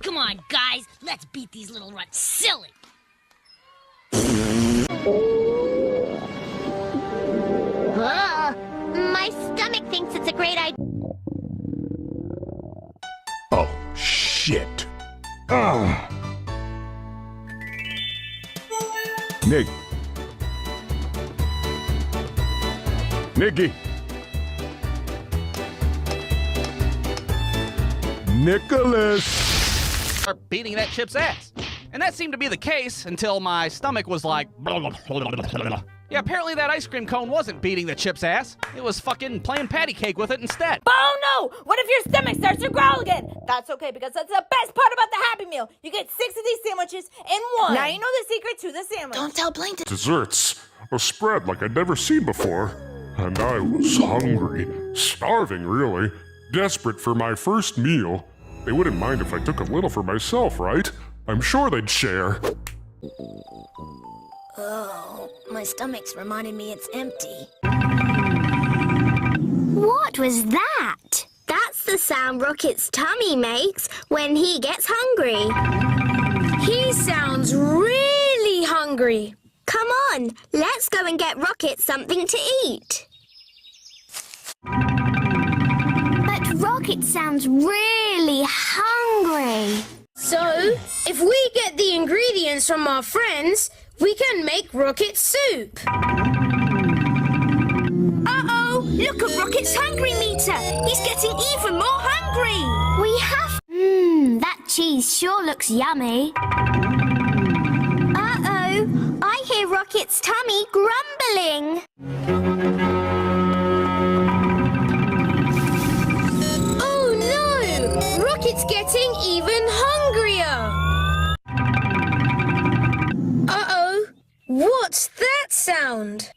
Come on, guys, let's beat these little ruts silly. My stomach thinks it's a great idea. Oh, shit. Nick. Nicky. Nicholas. Start beating that chip's ass. And that seemed to be the case until my stomach was like... Yeah, apparently that ice cream cone wasn't beating the chip's ass. It was fucking playing patty cake with it instead. Oh no! What if your stomach starts to growl again? That's okay, because that's the best part about the Happy Meal. You get 6 of these sandwiches in one. Now you know the secret to the sandwich. Don't tell Plankton. Desserts. A spread like I'd never seen before. And I was hungry. Starving, really. Desperate for my first meal. They wouldn't mind if I took a little for myself, right? I'm sure they'd share. Oh, my stomach's reminding me it's empty. What was that? That's the sound Rocket's tummy makes when he gets hungry. He sounds really hungry. Come on, let's go and get Rocket something to eat. But Rocket sounds really hungry. So, if we get the ingredients from our friends, we can make Rocket soup. Uh-oh! Look at Rocket's hungry meter! He's getting even more hungry! We have... that cheese sure looks yummy. Uh-oh! I hear Rocket's tummy grumbling. Oh no! Rocket's getting even hungrier! Uh-oh! What's that sound?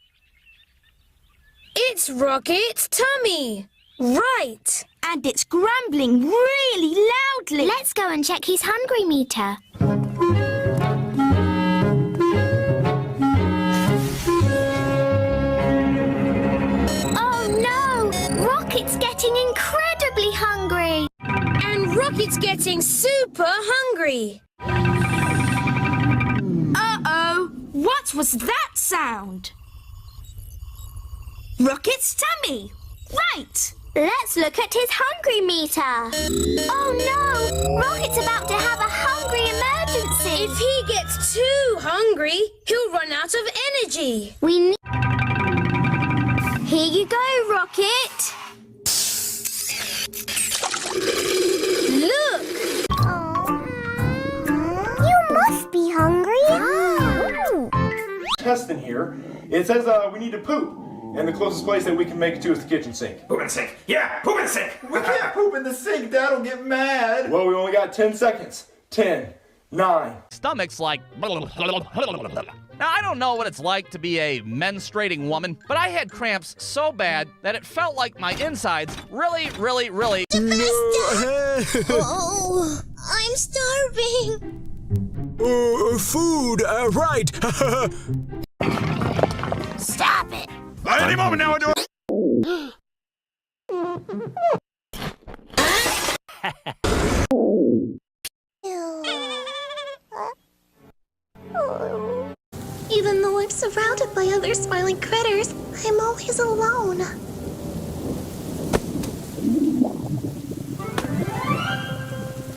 It's Rocket's tummy! Right! And it's grumbling really loudly. Let's go and check his hungry meter. Oh no! Rocket's getting incredibly hungry. And Rocket's getting super hungry. Uh-oh! What was that sound? Rocket's tummy! Right! Let's look at his hungry meter. Oh no! Rocket's about to have a hungry emergency. If he gets too hungry, he'll run out of energy. We need... Here you go, Rocket. Look! You must be hungry. Test in here. It says we need to poop. And the closest place that we can make it to is the kitchen sink. Poop in the sink. Yeah, poop in the sink. We can't poop in the sink. Dad'll get mad. Well, we only got 10 seconds. 10, 9. Stomach's like... Now, I don't know what it's like to be a menstruating woman, but I had cramps so bad that it felt like my insides really... Oh, I'm starving. Food, right. Stop it. Any moment now, I do Even though I'm surrounded by other smiling critters, I'm always alone.